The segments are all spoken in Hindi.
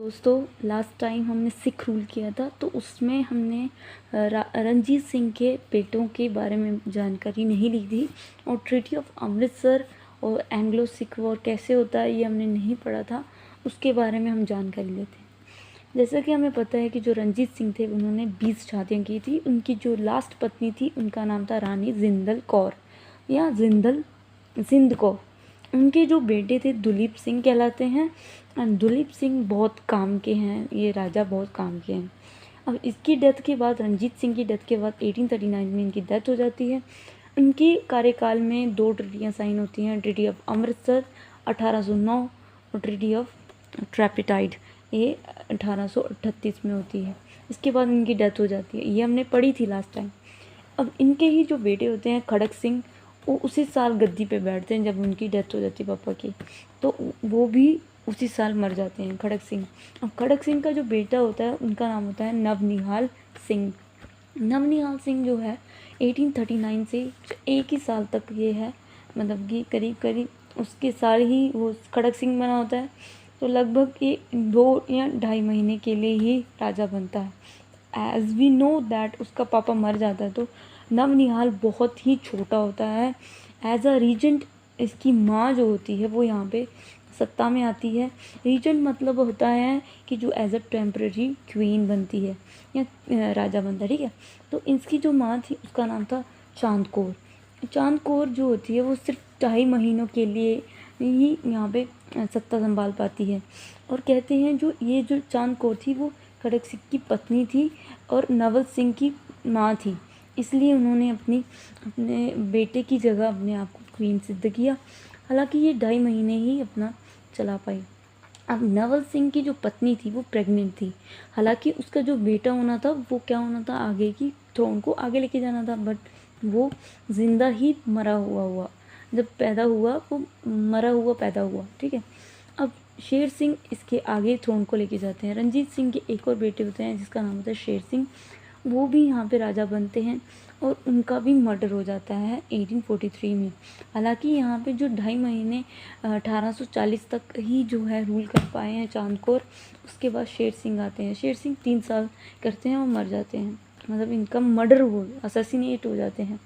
दोस्तों लास्ट टाइम हमने सिख रूल किया था, तो उसमें हमने रणजीत सिंह के बेटों के बारे में जानकारी नहीं ली थी, और ट्रीटी ऑफ अमृतसर और एंग्लो सिख वॉर कैसे होता है ये हमने नहीं पढ़ा था। उसके बारे में हम जानकारी लेते हैं। जैसा कि हमें पता है कि जो रणजीत सिंह थे उन्होंने 20 शादियाँ की थी। उनकी जो लास्ट पत्नी थी उनका नाम था रानी जिंदल कौर या जिंद कौर। उनके जो बेटे थे दुलीप सिंह कहलाते हैं, और दुलीप सिंह बहुत काम के हैं, ये राजा बहुत काम के हैं। अब इसकी डेथ के बाद, रणजीत सिंह की डेथ के बाद 1839 में इनकी डेथ हो जाती है। उनके कार्यकाल में 2 ट्रीटियाँ साइन होती हैं, ट्रीटी ऑफ अमृतसर 1809 और ट्रीटी ऑफ ट्रैपिटाइड ये 1838 में होती है। इसके बाद इनकी डेथ हो जाती है, ये हमने पढ़ी थी लास्ट टाइम। अब इनके ही जो बेटे होते हैं खड़क सिंह, वो उसी साल गद्दी पे बैठते हैं जब उनकी डेथ हो जाती है पापा की, तो वो भी उसी साल मर जाते हैं खड़क सिंह। अब खड़क सिंह का जो बेटा होता है उनका नाम होता है नवनिहाल सिंह। नवनिहाल सिंह जो है 1839 से एक ही साल तक ये है, मतलब कि करीब करीब उसके साल ही वो खड़क सिंह बना होता है, तो लगभग ये 2 या 2.5 महीने के लिए ही राजा बनता है। एज वी नो दैट उसका पापा मर जाता है, तो नवनिहाल बहुत ही छोटा होता है। एज अ रीजेंट इसकी माँ जो होती है वो यहाँ पे सत्ता में आती है। रीजेंट मतलब होता है कि जो एज अ टेम्परेरी क्वीन बनती है या राजा बनता है, ठीक है। तो इसकी जो माँ थी उसका नाम था चांद कौर। चांद कौर जो होती है वो सिर्फ 2.5 महीनों के लिए ही यहाँ पे सत्ता संभाल पाती है। और कहते हैं जो चांद कौर थी वो खड़क सिंह की पत्नी थी और नवल सिंह की माँ थी, इसलिए उन्होंने अपने बेटे की जगह अपने आप को क्वीन सिद्ध किया। हालांकि ये 2.5 महीने ही अपना चला पाई। अब नवल सिंह की जो पत्नी थी वो प्रेग्नेंट थी। हालांकि उसका जो बेटा होना था वो क्या होना था, आगे की थ्रोन को आगे लेके जाना था, बट वो जिंदा ही मरा हुआ जब पैदा हुआ, वो मरा हुआ पैदा हुआ, ठीक है। अब शेर सिंह इसके आगे थ्रोन को लेके जाते हैं। रणजीत सिंह के एक और बेटे होते हैं जिसका नाम होता है शेर सिंह, वो भी यहाँ पे राजा बनते हैं और उनका भी मर्डर हो जाता है 1843 में। हालांकि यहाँ पे जो 2.5 महीने 1840 तक ही जो है रूल कर पाए हैं चांद कौर, उसके बाद शेर सिंह आते हैं। शेर सिंह 3 साल करते हैं और मर जाते हैं, मतलब इनका मर्डर हो असैसिनेट हो जाते हैं।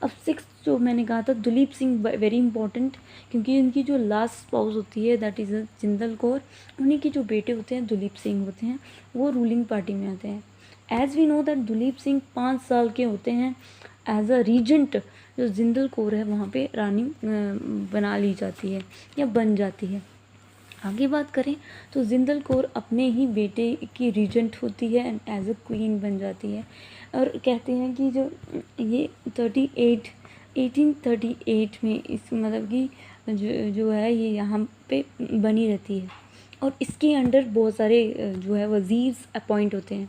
अब 6 जो मैंने कहा था दुलीप सिंह, वेरी इंपॉर्टेंट, क्योंकि उनकी जो लास्ट स्पाउस होती है दैट इज़ जिंदल कौर, उन्हीं के जो बेटे होते हैं दुलीप सिंह होते हैं, वो रूलिंग पार्टी में आते हैं। As we know that Duleep Singh 5 साल के होते हैं। एज अ रीजेंट जो जिंदल कौर है वहाँ पे रानी बना ली जाती है या बन जाती है। आगे बात करें तो जिंदल कौर अपने ही बेटे की रीजेंट होती है एंड एज अ क्वीन बन जाती है। और कहते हैं कि जो ये 1838 में इस मतलब कि जो है ये यहाँ पे बनी रहती है, और इसके अंडर बहुत सारे जो है वज़ीर्स अपॉइंट होते हैं।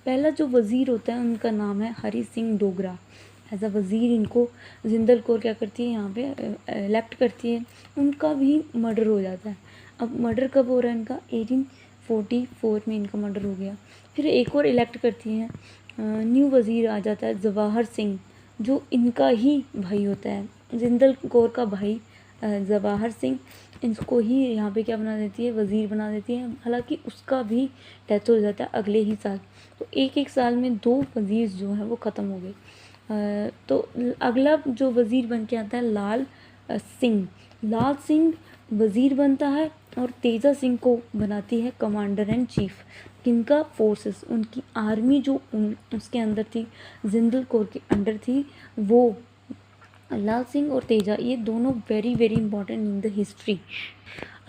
पहला जो वज़ीर होता है उनका नाम है हरी सिंह डोगरा। एज अ वज़ीर इनको जिंदल कौर क्या करती है, यहाँ पे इलेक्ट करती है। उनका भी मर्डर हो जाता है। अब मर्डर कब हो रहा है इनका, 1844 में इनका मर्डर हो गया। फिर एक और इलेक्ट करती हैं, न्यू वज़ीर आ जाता है जवाहर सिंह, जो इनका ही भाई होता है। जिंदल कौर का भाई जवाहर सिंह इसको ही यहाँ पे क्या बना देती है, वज़ीर बना देती है। हालांकि उसका भी डेथ हो जाता है अगले ही साल। तो एक साल में 2 वज़ीर जो है वो ख़त्म हो गए। तो अगला जो वज़ीर बन के आता है लाल सिंह वज़ीर बनता है, और तेजा सिंह को बनाती है कमांडर एंड चीफ। किनका फोर्सेस, उनकी आर्मी जो उसके अंदर थी, जिंदल कौर के अंडर थी, वो लाल सिंह और तेजा, ये दोनों very very important in the history.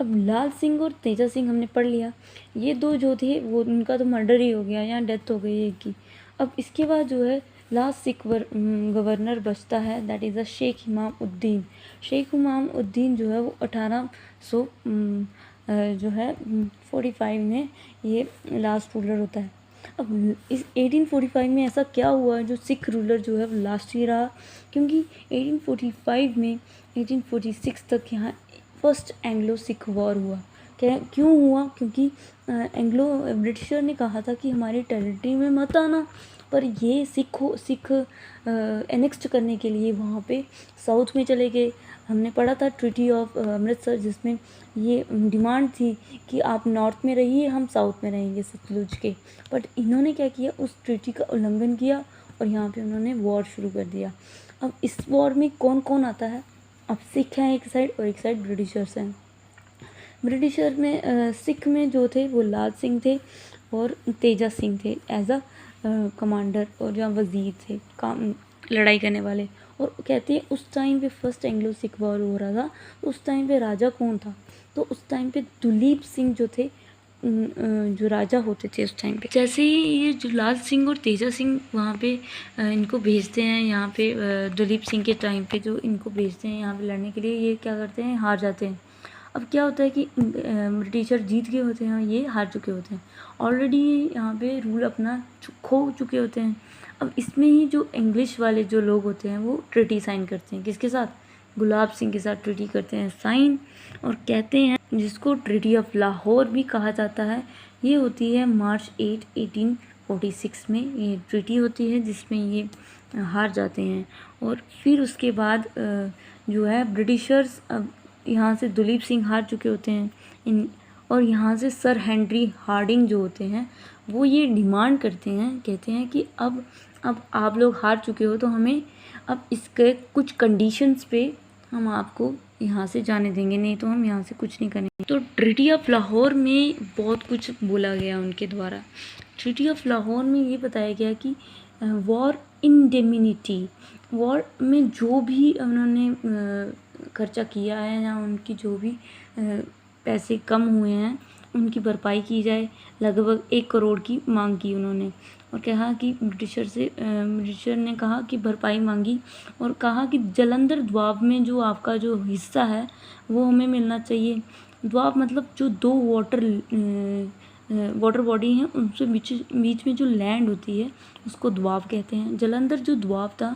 अब लाल सिंह और तेजा सिंह हमने पढ़ लिया, ये 2 जो थे वो उनका तो मर्डर ही हो गया, यहाँ डेथ हो गई एक की। अब इसके बाद जो है लास्ट सिख गवर्नर बचता है, दैट इज़ द शेख इमाम उद्दीन। शेख इमाम उद्दीन जो है वो 1800 जो है 45 में ये लास्ट रूलर होता है। अब इस 1845 में ऐसा क्या हुआ जो सिख रूलर जो है वो लास्ट ही रहा, क्योंकि 1845 में 1846 तक यहाँ फर्स्ट एंग्लो सिख वॉर हुआ। क्यों हुआ, क्योंकि एंग्लो ब्रिटिशर ने कहा था कि हमारी टेरिटरी में मत आना, पर ये सिख एनेक्स्ट करने के लिए वहाँ पे साउथ में चले गए। हमने पढ़ा था ट्रीटी ऑफ अमृतसर, जिसमें ये डिमांड थी कि आप नॉर्थ में रहिए, हम साउथ में रहेंगे सतलुज के। बट इन्होंने क्या किया, उस ट्रीटी का उल्लंघन किया और यहाँ पे उन्होंने वॉर शुरू कर दिया। अब इस वॉर में कौन कौन आता है, अब सिख हैं एक साइड और एक साइड ब्रिटिशर्स हैं। ब्रिटिशर में सिख में जो थे वो लाल सिंह थे और तेजा सिंह थे एज अ कमांडर, और जहाँ वज़ीर थे काम लड़ाई करने वाले। और कहते हैं उस टाइम पे फर्स्ट एंग्लो सिख वॉर हो रहा था, तो उस टाइम पे राजा कौन था, तो उस टाइम पे दुलीप सिंह जो थे, जो राजा होते थे उस टाइम पे। जैसे ही ये जो लाल सिंह और तेजा सिंह वहाँ पे इनको भेजते हैं, यहाँ पे दुलीप सिंह के टाइम पे जो इनको भेजते हैं यहाँ पे लड़ने के लिए, ये क्या करते हैं, हार जाते हैं। अब क्या होता है कि ब्रिटिशर जीत गए होते हैं, ये हार चुके होते हैं, ऑलरेडी यहाँ पे रूल अपना खो चुके होते हैं। अब इसमें ही जो इंग्लिश वाले जो लोग होते हैं वो ट्रीटी साइन करते हैं, किसके साथ, गुलाब सिंह के साथ ट्रीटी करते हैं साइन, और कहते हैं, जिसको ट्रीटी ऑफ लाहौर भी कहा जाता है। ये होती है मार्च 8, 1846 में ये ट्रीटी होती है, जिसमें ये हार जाते हैं। और फिर उसके बाद जो है ब्रिटिशर्स, अब यहाँ से दुलीप सिंह हार चुके होते हैं और यहाँ से सर हेनरी हार्डिंग जो होते हैं वो ये डिमांड करते हैं, कहते हैं कि अब आप लोग हार चुके हो, तो हमें अब इसके कुछ कंडीशंस पे हम आपको यहाँ से जाने देंगे, नहीं तो हम यहाँ से कुछ नहीं करेंगे। तो ट्रीटी ऑफ लाहौर में बहुत कुछ बोला गया उनके द्वारा। ट्रीटी ऑफ लाहौर में ये बताया गया कि वॉर इंडेमिनिटी, वॉर में जो भी उन्होंने खर्चा किया है या उनकी जो भी पैसे कम हुए हैं उनकी भरपाई की जाए। लगभग 1 करोड़ की मांग की उन्होंने, और कहा कि ब्रिटिशर ने कहा कि भरपाई मांगी, और कहा कि जलंधर द्वाब में जो आपका जो हिस्सा है वो हमें मिलना चाहिए। द्वाब मतलब जो 2 वाटर बॉडी हैं उनसे बीच में जो लैंड होती है उसको द्वाब कहते हैं। जलंधर जो द्वाब था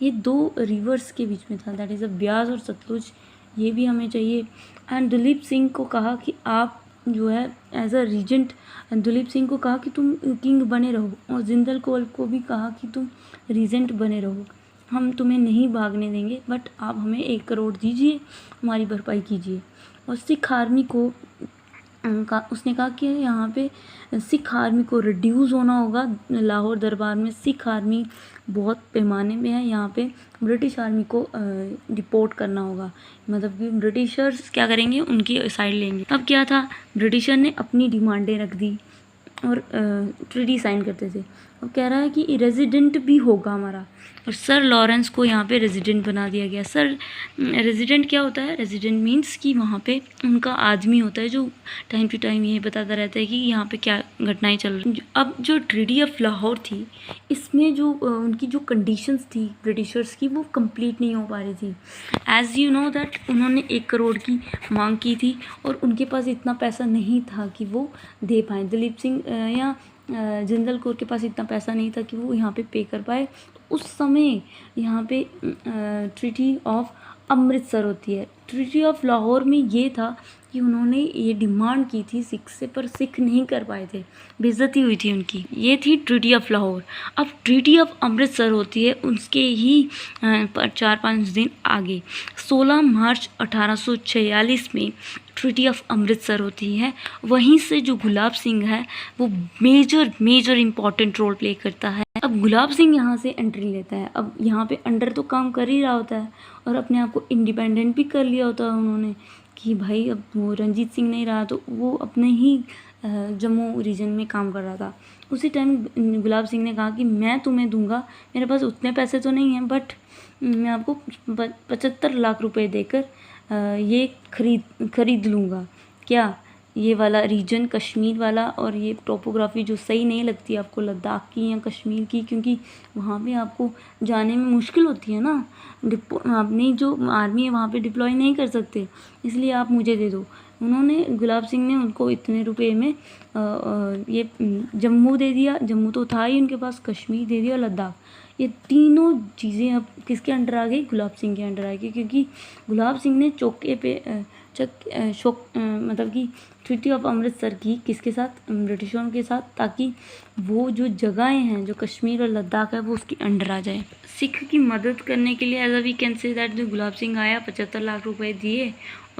ये 2 रिवर्स के बीच में था, दैट इज़ ब्यास और सतलुज, ये भी हमें चाहिए। एंड दुलीप सिंह को कहा कि आप जो है as a regent, Duleep Singh को कहा कि तुम किंग बने रहो, और जिंदल कोल को भी कहा कि तुम रीजेंट बने रहो, हम तुम्हें नहीं भागने देंगे, बट आप हमें 1 करोड़ दीजिए, हमारी भरपाई कीजिए। और सिख आर्मी को उसने कहा कि यहाँ पे सिख आर्मी को रिड्यूस होना होगा। लाहौर दरबार में सिख आर्मी बहुत पैमाने में है, यहाँ पे ब्रिटिश आर्मी को रिपोर्ट करना होगा, मतलब कि ब्रिटिशर्स क्या करेंगे, उनकी साइड लेंगे। अब क्या था, ब्रिटिशर ने अपनी डिमांडें रख दी और ट्रीटी साइन करते थे। वो कह रहा है कि रेजिडेंट भी होगा हमारा, और सर लॉरेंस को यहाँ पे रेजिडेंट बना दिया गया। सर रेजिडेंट क्या होता है, रेजिडेंट मींस कि वहाँ पे उनका आदमी होता है जो टाइम टू टाइम ये बताता रहता है कि यहाँ पे क्या घटनाएं चल रही। अब जो ट्रीटी ऑफ लाहौर थी, इसमें जो उनकी जो कंडीशंस थी ब्रिटिशर्स की, वो कंप्लीट नहीं हो पा रही थी। एज़ यू नो दैट उन्होंने 1 करोड़ की मांग की थी और उनके पास इतना पैसा नहीं था कि वो दे पाएँ। दिलीप सिंह या जिंदल कौर के पास इतना पैसा नहीं था कि वो यहाँ पे पे कर पाए। तो उस समय यहाँ पे ट्रीटी ऑफ अमृतसर होती है। ट्रीटी ऑफ लाहौर में ये था कि उन्होंने ये डिमांड की थी सिख से, पर सिख नहीं कर पाए थे, बेइज्जती हुई थी उनकी। ये थी ट्रीटी ऑफ लाहौर। अब ट्रीटी ऑफ अमृतसर होती है उसके ही 4-5 दिन आगे, 16 मार्च 1846 में ट्रीटी ऑफ अमृतसर होती है। वहीं से जो गुलाब सिंह है वो मेजर इम्पॉर्टेंट रोल प्ले करता है। अब गुलाब सिंह यहाँ से एंट्री लेता है। अब यहाँ पे अंडर तो काम कर ही रहा होता है और अपने आप को इंडिपेंडेंट भी कर लिया होता है उन्होंने, कि भाई अब वो रंजीत सिंह नहीं रहा तो वो अपने ही जम्मू रीजन में काम कर रहा था। उसी टाइम गुलाब सिंह ने कहा कि मैं तुम्हें दूंगा, मेरे पास उतने पैसे तो नहीं हैं, बट मैं आपको 75 लाख रुपए देकर ये खरीद लूँगा। क्या ये वाला रीजन कश्मीर वाला, और ये टोपोग्राफी जो सही नहीं लगती आपको लद्दाख की या कश्मीर की, क्योंकि वहाँ पे आपको जाने में मुश्किल होती है ना, अपनी जो आर्मी है वहाँ पे डिप्लॉय नहीं कर सकते, इसलिए आप मुझे दे दो। उन्होंने गुलाब सिंह ने उनको इतने रुपए में ये जम्मू दे दिया, जम्मू तो था ही उनके पास, कश्मीर दे दिया, लद्दाख। ये तीनों चीज़ें अब किसके अंडर आ गई, गुलाब सिंह के अंडर आ गई, क्योंकि गुलाब सिंह ने चौके पे मतलब कि ट्रीटी ऑफ अमृतसर की किसके साथ, ब्रिटिशों के साथ, ताकि वो जो जगहें हैं जो कश्मीर और लद्दाख है वो उसके अंडर आ जाए। सिख की मदद करने के लिए as a we can say that Gulab Singh आया, 75 लाख रुपए दिए और